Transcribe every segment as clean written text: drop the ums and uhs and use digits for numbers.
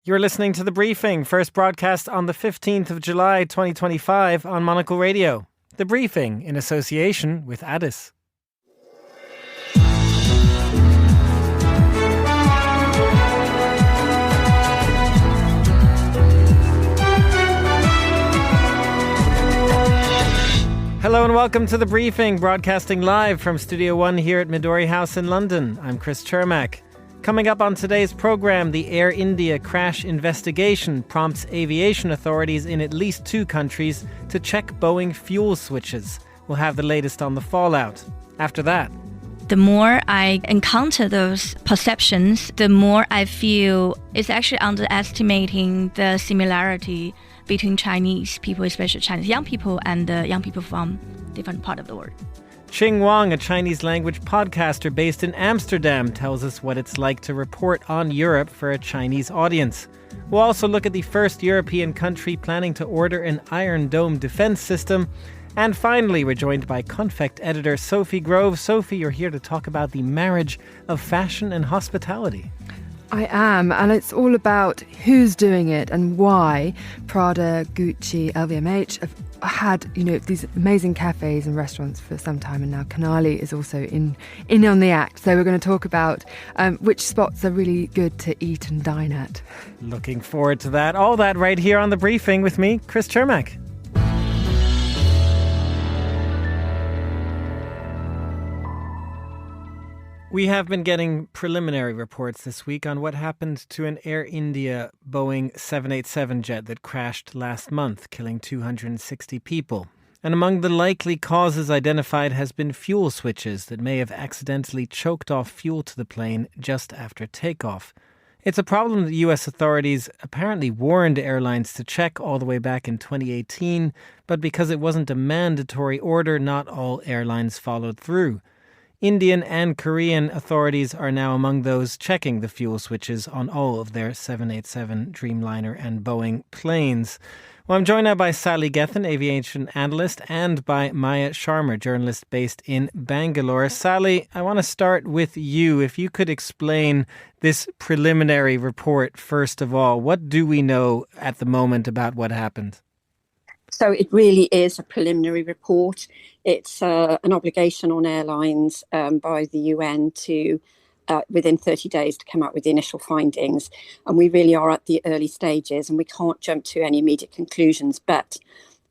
You're listening to The Briefing, first broadcast on the 15th of July 2025 on Monocle Radio. The Briefing in association with Addis. Hello and welcome to The Briefing, broadcasting live from Studio One here at Midori House in London. I'm Chris Chermak. Coming up on today's programme, the Air India crash investigation prompts aviation authorities in at least two countries to check Boeing fuel switches. We'll have the latest on the fallout. After that, the more I encounter those perceptions, the more I feel it's actually underestimating the similarity between Chinese people, especially Chinese young people, and young people from different parts of the world. Ching Wong, a Chinese language podcaster based in Amsterdam, tells us what it's like to report on Europe for a Chinese audience. We'll also look at the first European country planning to order an Iron Dome defense system. And finally, we're joined by Confect editor Sophie Grove. Sophie, you're here to talk about the marriage of fashion and hospitality. I am, and it's all about who's doing it and why Prada, Gucci, LVMH have had, these amazing cafes and restaurants for some time, and now canny is also in on the act. So we're going to talk about which spots are really good to eat and dine at. Looking forward to that. All that right here on The Briefing with me, Chris Chermak. We have been getting preliminary reports this week on what happened to an Air India Boeing 787 jet that crashed last month, killing 260 people. And among the likely causes identified has been fuel switches that may have accidentally choked off fuel to the plane just after takeoff. It's a problem that U.S. authorities apparently warned airlines to check all the way back in 2018, but because it wasn't a mandatory order, not all airlines followed through. Indian and Korean authorities are now among those checking the fuel switches on all of their 787 Dreamliner and Boeing planes. Well, I'm joined now by Sally Gethin, aviation analyst, and by Maya Sharma, journalist based in Bangalore. Sally, I want to start with you. If you could explain this preliminary report, first of all, what do we know at the moment about what happened? So it really is a preliminary report. It's an obligation on airlines by the UN to, within 30 days, to come out with the initial findings. And we really are at the early stages and we can't jump to any immediate conclusions. But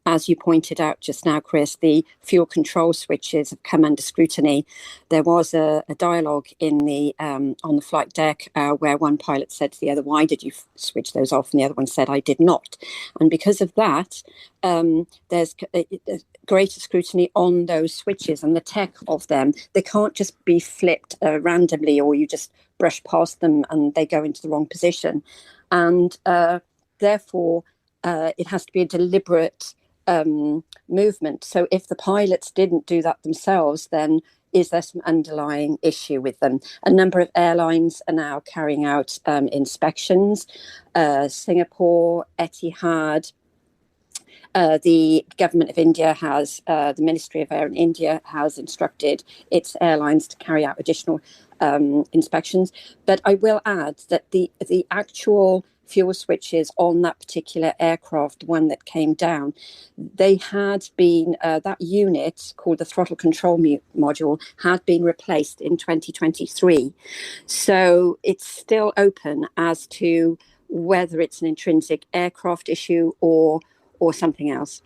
as you pointed out just now, Chris, the fuel control switches have come under scrutiny. There was a dialogue in the on the flight deck where one pilot said to the other, "Why did you switch those off?" And the other one said, "I did not." And because of that, there's greater scrutiny on those switches and the tech of them. They can't just be flipped randomly, or you just brush past them and they go into the wrong position. And therefore, it has to be a deliberate movement. So if the pilots didn't do that themselves, then is there some underlying issue with them? A number of airlines are now carrying out inspections. Singapore, Etihad, the government of India has, the Ministry of Air in India has instructed its airlines to carry out additional inspections. But I will add that the actual fuel switches on that particular aircraft, the one that came down, they had been, that unit called the throttle control module had been replaced in 2023. So it's still open as to whether it's an intrinsic aircraft issue or something else.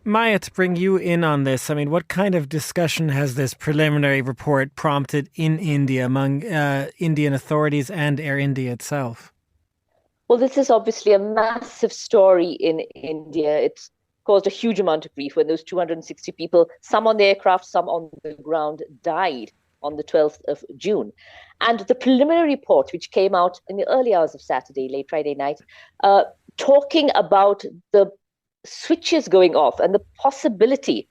Maya, to bring you in on this, I mean, what kind of discussion has this preliminary report prompted in India among Indian authorities and Air India itself? Well, this is obviously a massive story in India. It's caused a huge amount of grief when those 260 people, some on the aircraft, some on the ground, died on the 12th of June. And the preliminary report, which came out in the early hours of Saturday, late Friday night, talking about the switches going off and the possibility,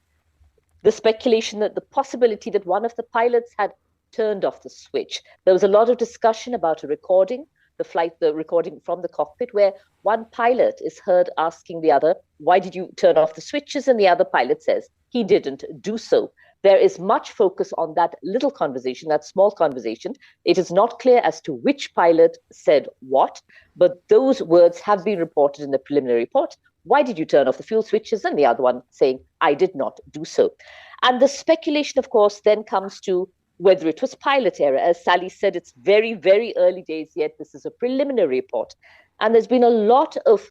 the speculation that the possibility that one of the pilots had turned off the switch. There was a lot of discussion about a recording, the recording from the cockpit, where one pilot is heard asking the other, "Why did you turn off the switches?" And the other pilot says he didn't do so. There is much focus on that little conversation, that small conversation. It is not clear as to which pilot said what, but those words have been reported in the preliminary report. Why did you turn off the fuel switches? And the other one saying, I did not do so. And the speculation, of course, then comes to whether it was pilot error. As Sally said, it's very, very early days yet. This is a preliminary report. And there's been a lot of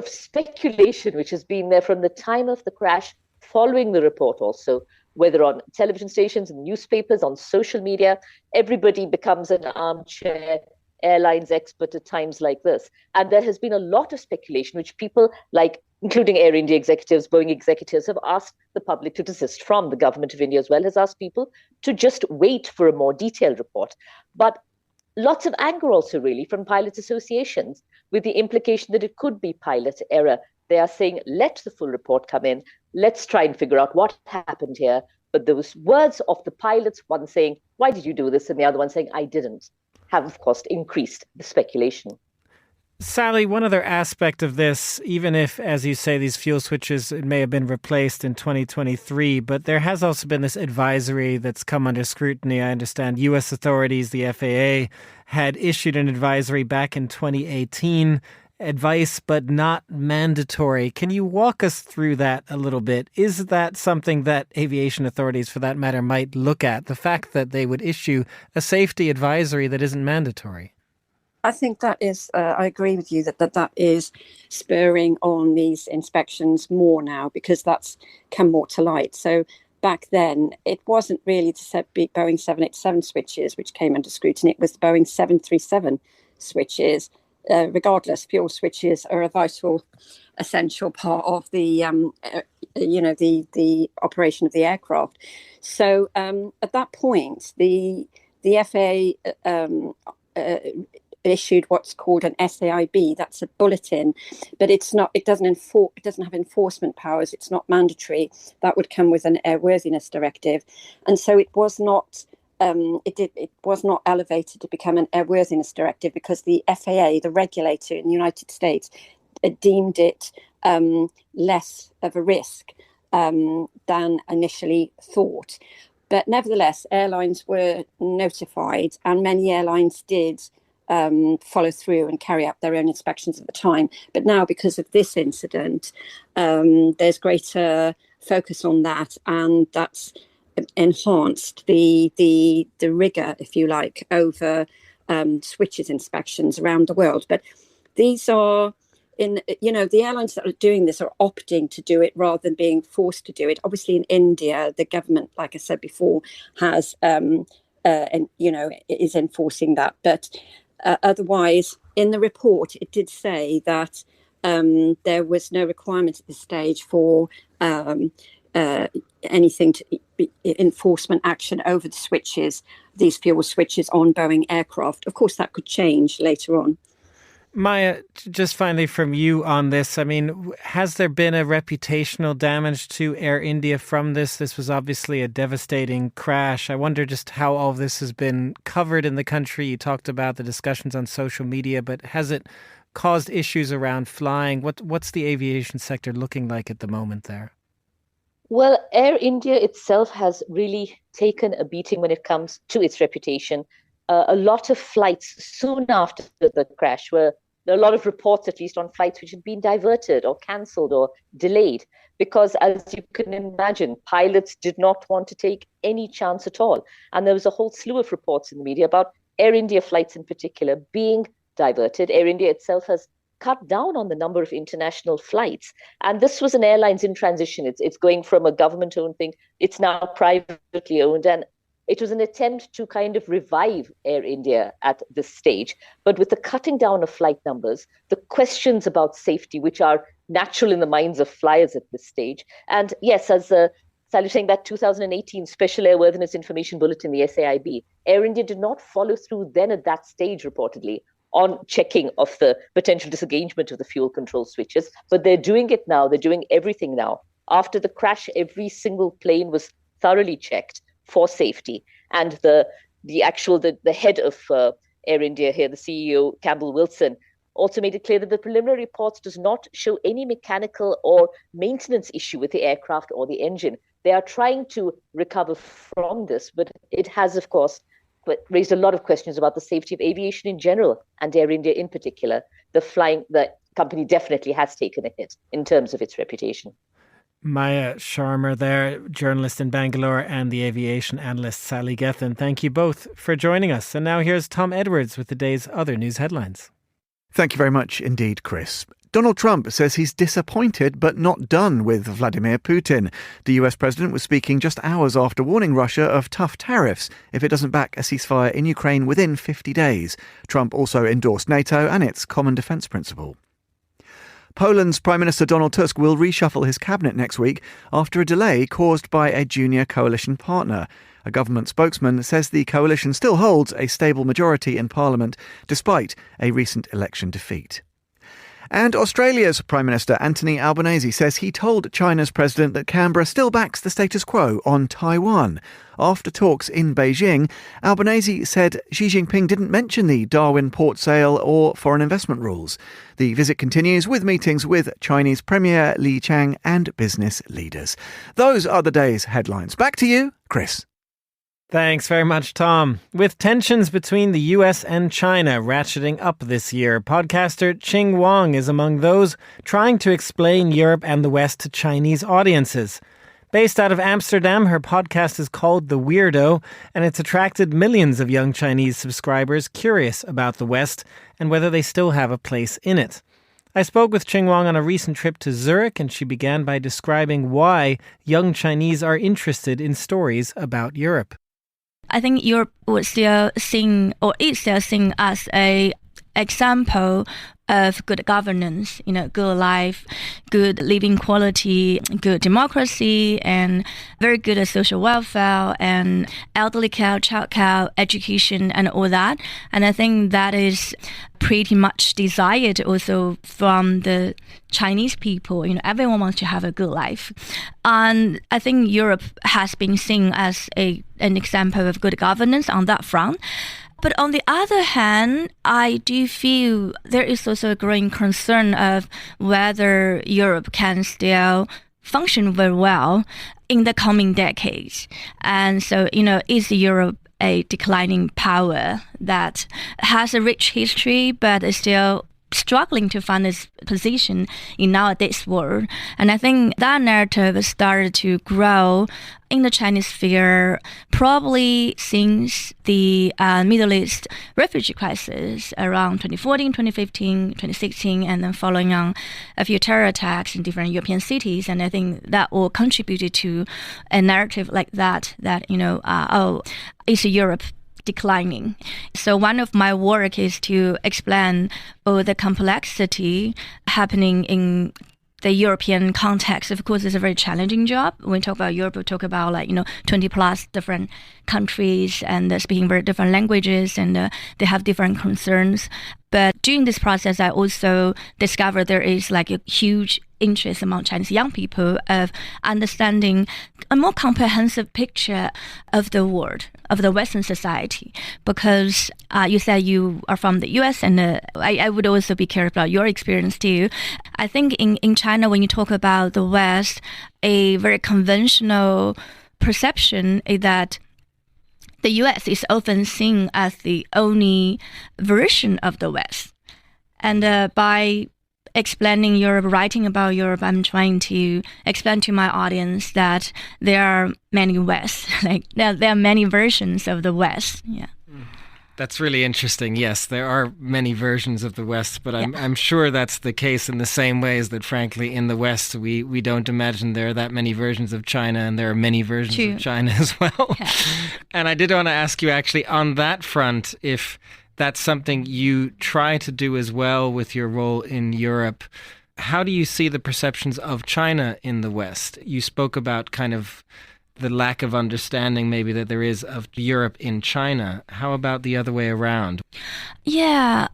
speculation which has been there from the time of the crash, following the report also, whether on television stations, newspapers, on social media. Everybody becomes an armchair airlines expert at times like this. And there has been a lot of speculation, which people like, including Air India executives, Boeing executives, have asked the public to desist from. The government of India as well has asked people to just wait for a more detailed report. But lots of anger also really from pilots associations, with the implication that it could be pilot error. They are saying, let the full report come in. Let's try and figure out what happened here. But those words of the pilots, one saying, why did you do this? And the other one saying, I didn't, have, of course, increased the speculation. Sally, one other aspect of this, even if, as you say, these fuel switches may have been replaced in 2023, but there has also been this advisory that's come under scrutiny. I understand U.S. authorities, the FAA, had issued an advisory back in 2018, advice but not mandatory. Can you walk us through that a little bit? Is that something that aviation authorities, for that matter, might look at, the fact that they would issue a safety advisory that isn't mandatory? I think that is, I agree with you that is spurring on these inspections more now, because that's come more to light. So back then, it wasn't really the Boeing 787 switches which came under scrutiny. It was the Boeing 737 switches. Regardless, fuel switches are a vital, essential part of the, the operation of the aircraft. So at that point, the FAA issued what's called an SAIB. That's a bulletin, but it's not. It doesn't have enforcement powers. It's not mandatory. That would come with an airworthiness directive, and so it was not. It was not elevated to become an airworthiness directive because the FAA, the regulator in the United States, deemed it less of a risk than initially thought. But nevertheless, airlines were notified, and many airlines did follow through and carry out their own inspections at the time. But now, because of this incident, there's greater focus on that, and that's enhanced the rigor, if you like, over switches inspections around the world. But these are the airlines that are doing this are opting to do it rather than being forced to do it. Obviously, in India, the government, like I said before, has is enforcing that. But otherwise, in the report, it did say that there was no requirement at this stage for anything to be enforcement action over the switches, these fuel switches on Boeing aircraft. Of course, that could change later on. Maya, just finally from you on this, I mean, has there been a reputational damage to Air India from this? This was obviously a devastating crash. I wonder just how all of this has been covered in the country. You talked about the discussions on social media, but has it caused issues around flying? What's the aviation sector looking like at the moment there? Well, Air India itself has really taken a beating when it comes to its reputation. A lot of flights soon after the crash there are a lot of reports, at least, on flights which had been diverted or cancelled or delayed, because, as you can imagine, pilots did not want to take any chance at all. And there was a whole slew of reports in the media about Air India flights in particular being diverted. Air India itself has cut down on the number of international flights. And this was an airlines in transition. It's going from a government-owned thing. It's now privately owned. And it was an attempt to kind of revive Air India at this stage. But with the cutting down of flight numbers, the questions about safety, which are natural in the minds of flyers at this stage. And yes, as Sally was saying, that 2018 Special Airworthiness Information Bulletin, the SAIB, Air India did not follow through then at that stage, reportedly, on checking of the potential disengagement of the fuel control switches. But they're doing it now. They're doing everything now. After the crash, every single plane was thoroughly checked for safety. And the head of Air India here, the CEO, Campbell Wilson, also made it clear that the preliminary reports does not show any mechanical or maintenance issue with the aircraft or the engine. They are trying to recover from this, but it has, of course, raised a lot of questions about the safety of aviation in general and Air India in particular. The company definitely has taken a hit in terms of its reputation. Maya Sharma there, journalist in Bangalore, and the aviation analyst Sally Gethin. Thank you both for joining us. And now here's Tom Edwards with the day's other news headlines. Thank you very much indeed, Chris. Donald Trump says he's disappointed but not done with Vladimir Putin. The US president was speaking just hours after warning Russia of tough tariffs if it doesn't back a ceasefire in Ukraine within 50 days. Trump also endorsed NATO and its common defence principle. Poland's Prime Minister Donald Tusk will reshuffle his cabinet next week after a delay caused by a junior coalition partner. A government spokesman says the coalition still holds a stable majority in Parliament despite a recent election defeat. And Australia's Prime Minister Anthony Albanese says he told China's president that Canberra still backs the status quo on Taiwan. After talks in Beijing, Albanese said Xi Jinping didn't mention the Darwin port sale or foreign investment rules. The visit continues with meetings with Chinese Premier Li Qiang and business leaders. Those are the day's headlines. Back to you, Chris. Thanks very much, Tom. With tensions between the US and China ratcheting up this year, podcaster Ching Wong is among those trying to explain Europe and the West to Chinese audiences. Based out of Amsterdam, her podcast is called The Weirdo, and it's attracted millions of young Chinese subscribers curious about the West and whether they still have a place in it. I spoke with Ching Wong on a recent trip to Zurich, and she began by describing why young Chinese are interested in stories about Europe. I think Europe was still seen, or is still seen as a example of good governance, good life, good living quality, good democracy, and very good social welfare and elderly care, child care, education, and all that. And I think that is pretty much desired also from the Chinese people. Everyone wants to have a good life. And I think Europe has been seen as an example of good governance on that front. But on the other hand, I do feel there is also a growing concern of whether Europe can still function very well in the coming decades. And so, is Europe a declining power that has a rich history but is still struggling to find its position in nowadays world? And I think that narrative started to grow in the Chinese sphere probably since the Middle East refugee crisis around 2014, 2015, 2016, and then following on a few terror attacks in different European cities. And I think that all contributed to a narrative like that, is Europe declining. So one of my work is to explain the complexity happening in the European context. Of course, it's a very challenging job. When we talk about Europe, we talk about 20 plus different countries and speaking very different languages, and they have different concerns. But during this process, I also discovered there is a huge interest among Chinese young people of understanding a more comprehensive picture of the world, of the Western society. Because you said you are from the US, and I would also be curious about your experience too. I think in China, when you talk about the West, a very conventional perception is that the US is often seen as the only version of the West. And by explaining Europe, writing about Europe, I'm trying to explain to my audience that there are many Wests, there are many versions of the West. Yeah. That's really interesting. Yes, there are many versions of the West, but I'm sure that's the case in the same ways that, frankly, in the West, we don't imagine there are that many versions of China, and there are many versions of China as well. Yeah. And I did want to ask you, actually, on that front, if that's something you try to do as well with your role in Europe. How do you see the perceptions of China in the West? You spoke about kind of the lack of understanding maybe that there is of Europe in China. How about the other way around? Yeah,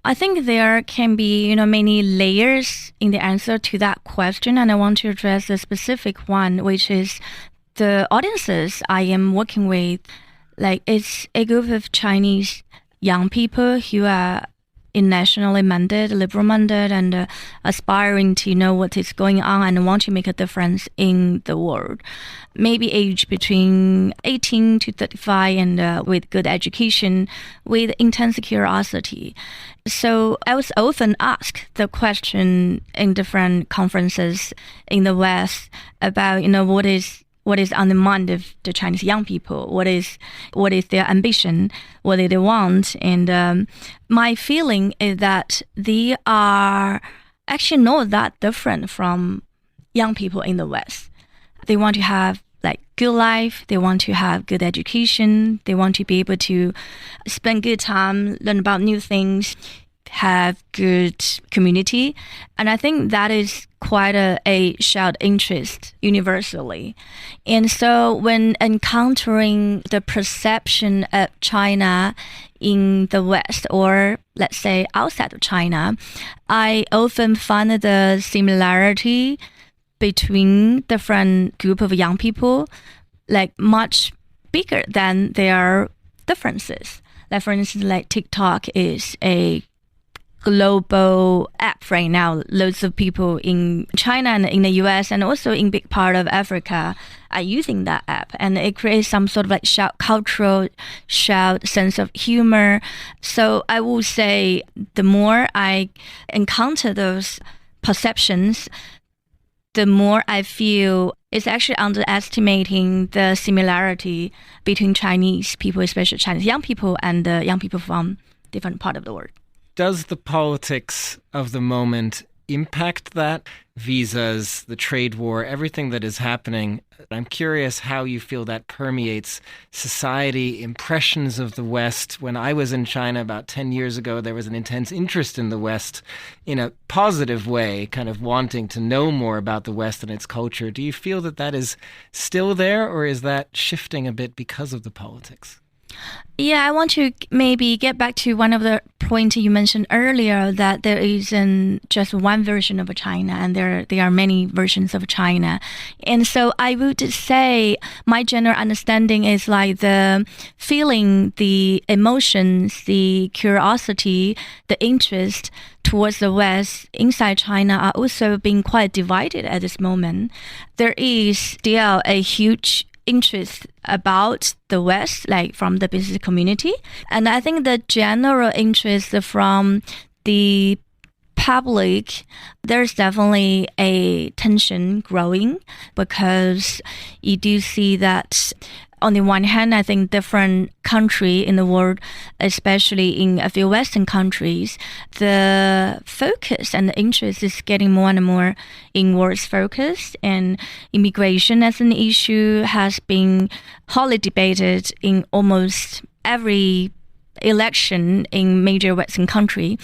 I think there can be, many layers in the answer to that question. And I want to address a specific one, which is the audiences I am working with. It's a group of Chinese young people who are nationally minded, liberal minded, and aspiring to know what is going on and want to make a difference in the world. Maybe age between 18 to 35 and with good education, with intense curiosity. So I was often asked the question in different conferences in the West about, what is on the mind of the Chinese young people? What is their ambition? What do they want? And my feeling is that they are actually not that different from young people in the West. They want to have good life. They want to have good education. They want to be able to spend good time, learn about new things, have good community. And I think that is quite a shared interest universally. And so when encountering the perception of China in the West, or let's say outside of China, I often find the similarity between different group of young people much bigger than their differences. For instance, TikTok is a global app right now. Loads of people in China and in the US and also in big part of Africa are using that app, and it creates some sort of shared cultural, shared sense of humor. So I will say the more I encounter those perceptions, the more I feel it's actually underestimating the similarity between Chinese people, especially Chinese young people, and young people from different part of the world. Does the politics of the moment impact that? Visas, the trade war, everything that is happening. I'm curious how you feel that permeates society, impressions of the West. When I was in China about 10 years ago, there was an intense interest in the West in a positive way, kind of wanting to know more about the West and its culture. Do you feel that that is still there, or is that shifting a bit because of the politics? Yeah, I want to maybe get back to one of the points you mentioned earlier, that there isn't just one version of China, and there are many versions of China. And so I would say my general understanding is the feeling, the emotions, the curiosity, the interest towards the West inside China are also being quite divided at this moment. There is still a huge interest about the West, from the business community. And I think the general interest from the public, there's definitely a tension growing, because you do see that on the one hand, I think different countries in the world, especially in a few Western countries, the focus and the interest is getting more and more inwards focused, and immigration as an issue has been hotly debated in almost every election in major Western country.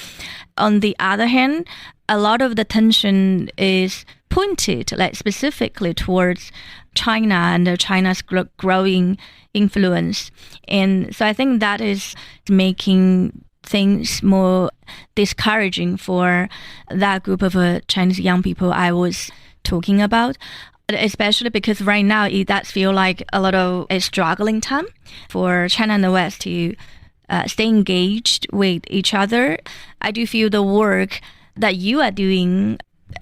On the other hand, a lot of the tension is pointed specifically towards China and China's growing influence. And so I think that is making things more discouraging for that group of Chinese young people I was talking about, especially because right now it does feel like a lot of a struggling time for China and the West to stay engaged with each other. I do feel the work that you are doing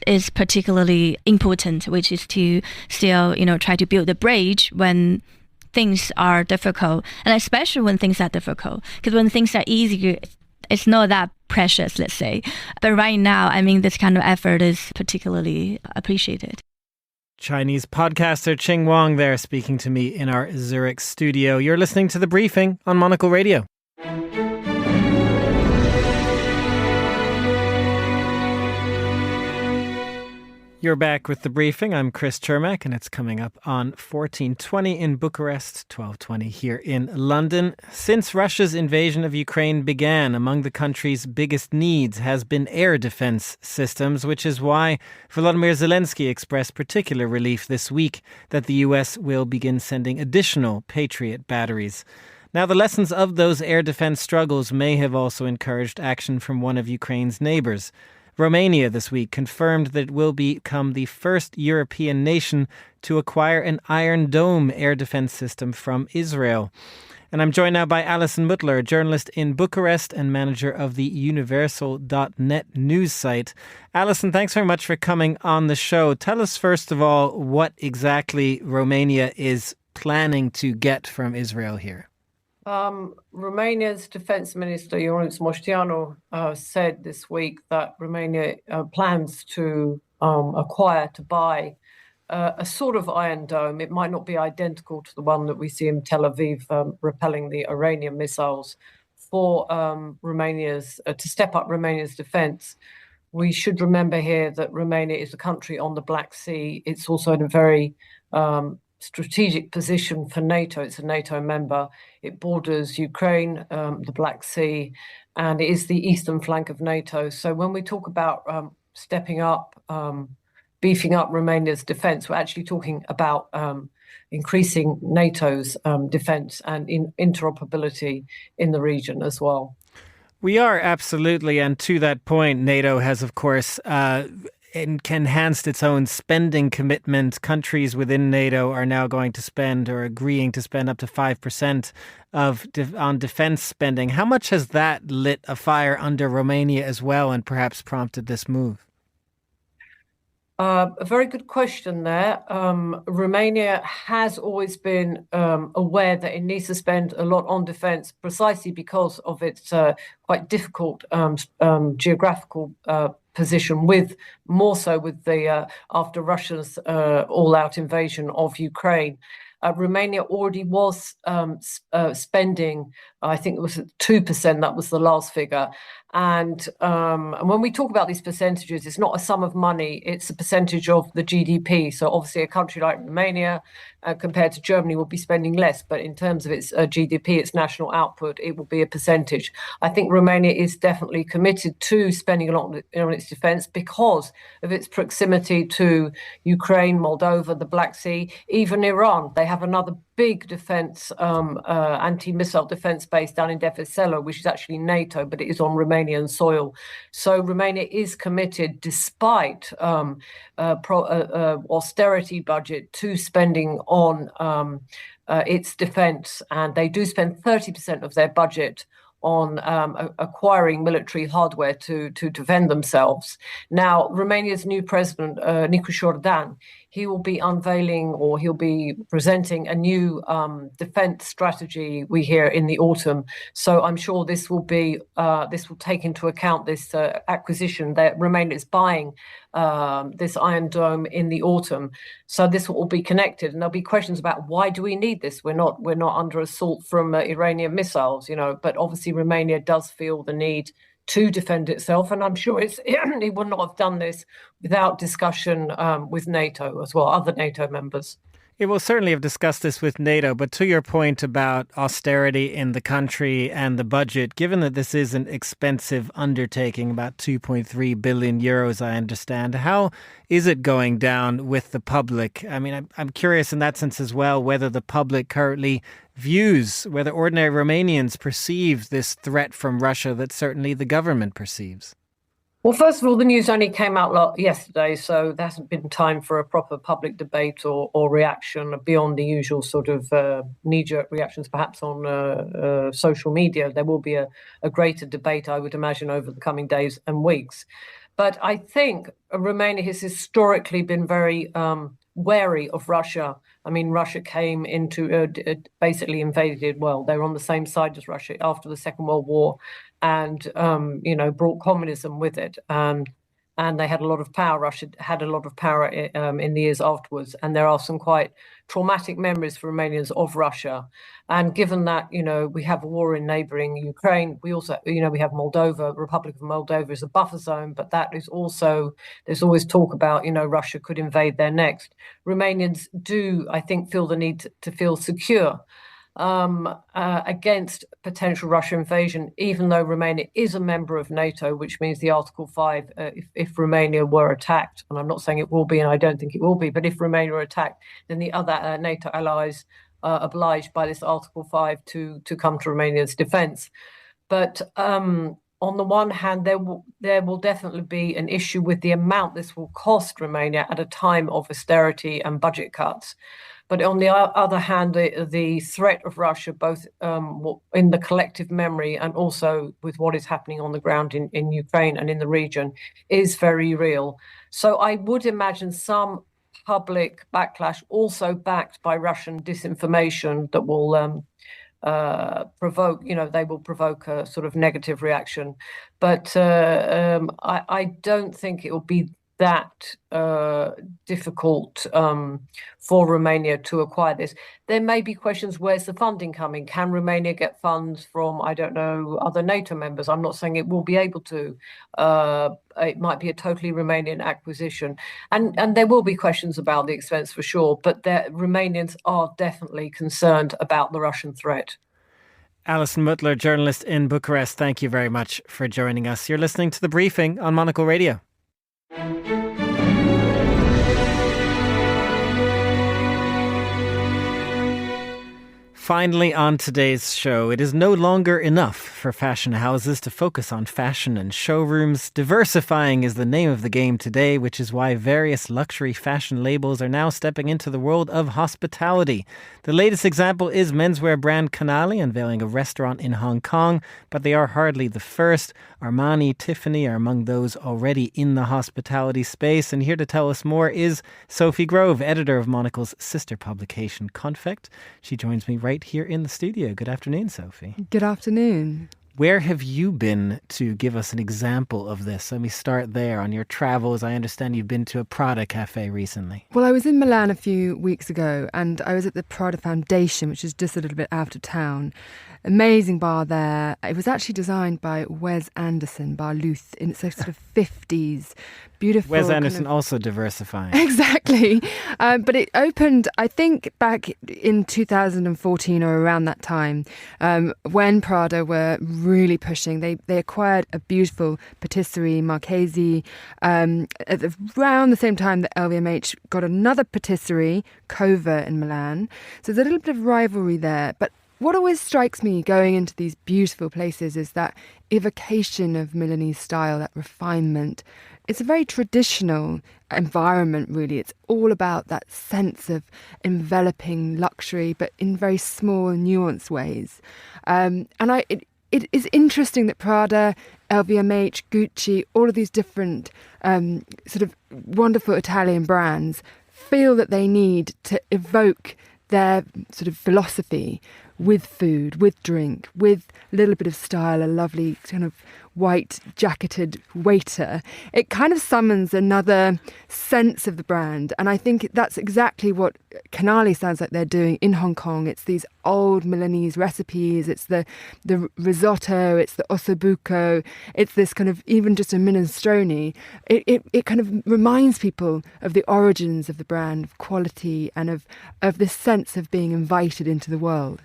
is particularly important, which is to still, try to build a bridge when things are difficult, and especially when things are difficult. Because when things are easy, it's not that precious, let's say. But right now, this kind of effort is particularly appreciated. Chinese podcaster Ching Wong there, speaking to me in our Zurich studio. You're listening to The Briefing on Monocle Radio. You're back with The Briefing. I'm Chris Chermak, and it's coming up on 14:20 in Bucharest, 12:20 here in London. Since Russia's invasion of Ukraine began, among the country's biggest needs has been air defense systems, which is why Volodymyr Zelensky expressed particular relief this week that the US will begin sending additional Patriot batteries. Now, the lessons of those air defense struggles may have also encouraged action from one of Ukraine's neighbors. Romania this week confirmed that it will become the first European nation to acquire an Iron Dome air defense system from Israel. And I'm joined now by Alison Mutler, a journalist in Bucharest and manager of the universal.net news site. Alison, thanks very much for coming on the show. Tell us, first of all, what exactly Romania is planning to get from Israel here. Romania's Defence Minister, Ionuț Moșteanu, said this week that Romania plans to buy a sort of Iron Dome. It might not be identical to the one that we see in Tel Aviv repelling the Iranian missiles for Romania's to step up Romania's defence. We should remember here that Romania is a country on the Black Sea. It's also in a very strategic position for NATO. It's a NATO member. It borders Ukraine, the Black Sea, and it is the eastern flank of NATO. So when we talk about beefing up Romania's defence, we're actually talking about increasing NATO's defence and interoperability in the region as well. We are, absolutely. And to that point, NATO has, of course, enhanced its own spending commitment. Countries within NATO are now going to spend or agreeing to spend up to 5% on defence spending. How much has that lit a fire under Romania as well and perhaps prompted this move? A very good question there. Romania has always been aware that it needs to spend a lot on defence precisely because of its quite difficult geographical position, more so with the after Russia's all-out invasion of Ukraine. Romania already was spending, I think it was 2%, that was the last figure. And when we talk about these percentages, it's not a sum of money, it's a percentage of the GDP. So obviously a country like Romania compared to Germany will be spending less, but in terms of its GDP, its national output, it will be a percentage. I think Romania is definitely committed to spending a lot on its defence because of its proximity to Ukraine, Moldova, the Black Sea, even Iran. They have another big defence, anti-missile defence base down in Defeselo, which is actually NATO, but it is on Romanian soil. So Romania is committed, despite austerity budget, to spending on its defence. And they do spend 30% of their budget on acquiring military hardware to defend themselves. Now, Romania's new president, Nicu Jordan, he will be unveiling, or he'll be presenting a new defence strategy, we hear, in the autumn. So I'm sure this will take into account this acquisition that Romania is buying this Iron Dome in the autumn. So this will all be connected, and there'll be questions about why do we need this? We're not under assault from Iranian missiles, but obviously Romania does feel the need to defend itself, and I'm sure it would not have done this without discussion with NATO as well, other NATO members. It will certainly have discussed this with NATO, but to your point about austerity in the country and the budget, given that this is an expensive undertaking, about 2.3 billion euros, I understand, how is it going down with the public? I mean, I'm curious in that sense as well, whether the public currently views, whether ordinary Romanians perceive this threat from Russia that certainly the government perceives. Well, first of all, the news only came out yesterday, so there hasn't been time for a proper public debate or reaction beyond the usual sort of knee-jerk reactions, perhaps on social media. There will be a greater debate, I would imagine, over the coming days and weeks. But I think Romania has historically been very wary of Russia. I mean, Russia came into, basically invaded, well, they were on the same side as Russia after the Second World War, and, brought communism with it. And they had a lot of power. Russia had a lot of power in the years afterwards. And there are some quite traumatic memories for Romanians of Russia. And given that, we have a war in neighboring Ukraine, we also, we have Moldova, Republic of Moldova is a buffer zone, but that is also, there's always talk about, Russia could invade there next. Romanians do, I think, feel the need to feel secure against potential Russian invasion, even though Romania is a member of NATO, which means the Article 5, if Romania were attacked, and I'm not saying it will be, and I don't think it will be, but if Romania were attacked, then the other NATO allies are obliged by this Article 5 to come to Romania's defence. But on on the one hand, there will definitely be an issue with the amount this will cost Romania at a time of austerity and budget cuts. But on the other hand, the threat of Russia, both in the collective memory and also with what is happening on the ground in Ukraine and in the region, is very real. So I would imagine some public backlash, also backed by Russian disinformation, that will they will provoke a sort of negative reaction. But I don't think it will be that difficult for Romania to acquire this. There may be questions, where's the funding coming? Can Romania get funds from, I don't know, other NATO members? I'm not saying it will be able to. It might be a totally Romanian acquisition. And there will be questions about the expense for sure, but Romanians are definitely concerned about the Russian threat. Alison Mutler, journalist in Bucharest, thank you very much for joining us. You're listening to The Briefing on Monocle Radio. Finally, on today's show, it is no longer enough for fashion houses to focus on fashion and showrooms. Diversifying is the name of the game today, which is why various luxury fashion labels are now stepping into the world of hospitality. The latest example is menswear brand Canny unveiling a restaurant in Hong Kong, but they are hardly the first. Armani, Tiffany are among those already in the hospitality space. And here to tell us more is Sophie Grove, editor of Monocle's sister publication Confect. She joins me right here in the studio. Good afternoon, Sophie. Good afternoon. Where have you been to give us an example of this? Let me start there. On your travels, I understand you've been to a Prada cafe recently. Well, I was in Milan a few weeks ago and I was at the Prada Foundation, which is just a little bit out of town. Amazing bar there. It was actually designed by Wes Anderson, Bar Luth, in its sort of 50s. Beautiful. Wes Anderson also diversifying. Exactly. But it opened, I think, back in 2014 or around that time, when Prada were really pushing. They acquired a beautiful patisserie, Marchesi, at around the same time that LVMH got another patisserie, Cova, in Milan. So there's a little bit of rivalry there. But what always strikes me going into these beautiful places is that evocation of Milanese style, that refinement. It's a very traditional environment, really. It's all about that sense of enveloping luxury, but in very small, nuanced ways. It is interesting that Prada, LVMH, Gucci, all of these different sort of wonderful Italian brands feel that they need to evoke their sort of philosophy with food, with drink, with a little bit of style, a lovely kind of white jacketed waiter. It kind of summons another sense of the brand. And I think that's exactly what Canny sounds like they're doing in Hong Kong. It's these old Milanese recipes. It's the risotto. It's the ossobuco. It's this kind of, even just a minestrone. It kind of reminds people of the origins of the brand, of quality, and of this sense of being invited into the world.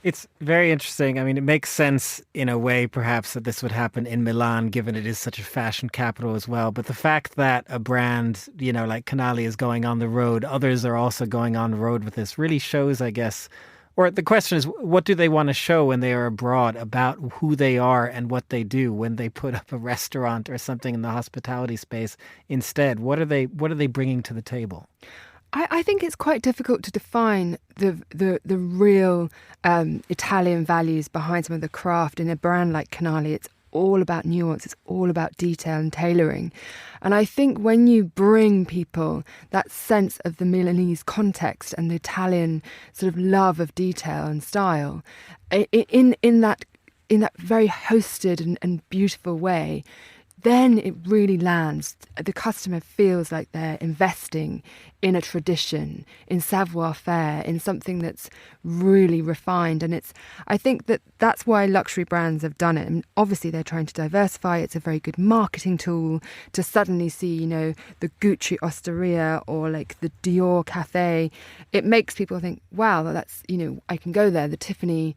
It's very interesting. I mean, it makes sense in a way, perhaps, that this would happen in Milan, given it is such a fashion capital as well. But the fact that a brand, like Canny is going on the road, others are also going on the road with this, really shows, I guess, or the question is, what do they want to show when they are abroad about who they are and what they do when they put up a restaurant or something in the hospitality space instead? What are they bringing to the table? I think it's quite difficult to define the real Italian values behind some of the craft in a brand like Canny. It's all about nuance. It's all about detail and tailoring. And I think when you bring people that sense of the Milanese context and the Italian sort of love of detail and style, in that very hosted and beautiful way, then it really lands. The customer feels like they're investing in a tradition, in savoir-faire, in something that's really refined. And I think that's why luxury brands have done it. And obviously they're trying to diversify. It's a very good marketing tool to suddenly see, the Gucci Osteria or like the Dior Cafe. It makes people think, wow, that's, I can go there. The Tiffany,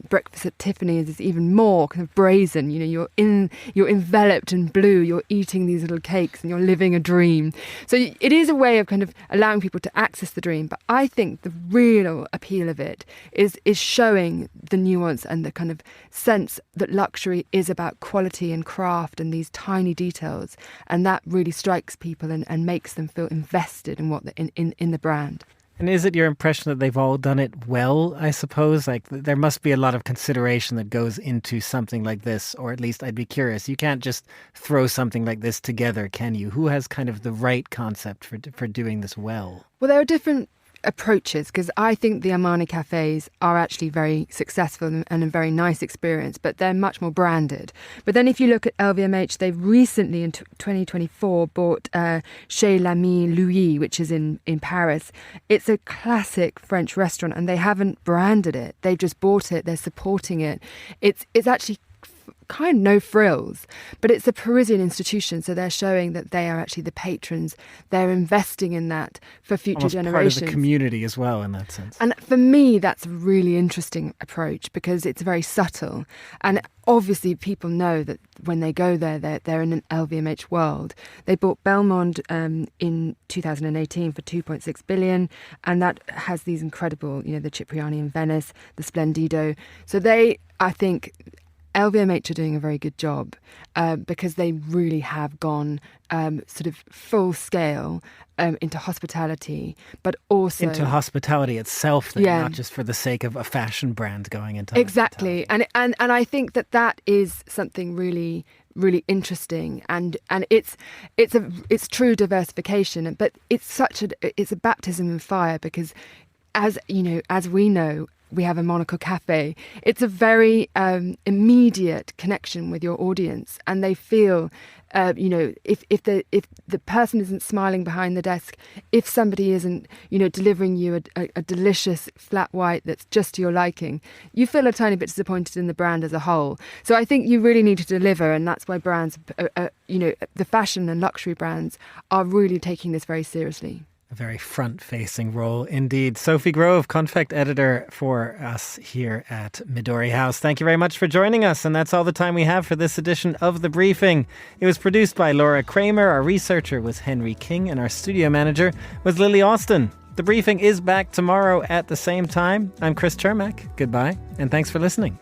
breakfast at Tiffany's is even more kind of brazen. You're enveloped in and blue. You're eating these little cakes and you're living a dream. So it is a way of kind of allowing people to access the dream. But I think the real appeal of it is showing the nuance and the kind of sense that luxury is about quality and craft and these tiny details. And that really strikes people and makes them feel invested in what in the brand. And is it your impression that they've all done it well, I suppose? Like, there must be a lot of consideration that goes into something like this, or at least I'd be curious. You can't just throw something like this together, can you? Who has kind of the right concept for doing this well? Well, there are different approaches, because I think the Armani cafes are actually very successful and a very nice experience, but they're much more branded. But then if you look at LVMH, they've recently in 2024 bought Chez l'Ami Louis, which is in Paris. It's a classic French restaurant and they haven't branded it. They've just bought it. They're supporting it. It's actually kind of no frills, but it's a Parisian institution, so they're showing that they are actually the patrons. They're investing in that for future generations. Part of the community as well in that sense. And for me, that's a really interesting approach because it's very subtle. And obviously people know that when they go there, they're in an LVMH world. They bought Belmond in 2018 for 2.6 billion, and that has these incredible, the Cipriani in Venice, the Splendido. So I think LVMH are doing a very good job because they really have gone sort of full scale into hospitality, but also into hospitality itself, then, not just for the sake of a fashion brand going into exactly. And I think that is something really, really interesting, and it's true diversification, but it's a baptism in fire because as we know. We have a Monocle cafe. It's a very immediate connection with your audience, and they feel, if the person isn't smiling behind the desk, if somebody isn't, delivering you a delicious flat white that's just to your liking, you feel a tiny bit disappointed in the brand as a whole. So I think you really need to deliver, and that's why brands, the fashion and luxury brands are really taking this very seriously. A very front-facing role indeed. Sophie Grove, Confect Editor for us here at Midori House. Thank you very much for joining us. And that's all the time we have for this edition of The Briefing. It was produced by Laura Kramer. Our researcher was Henry King. And our studio manager was Lily Austin. The Briefing is back tomorrow at the same time. I'm Chris Chermak. Goodbye. And thanks for listening.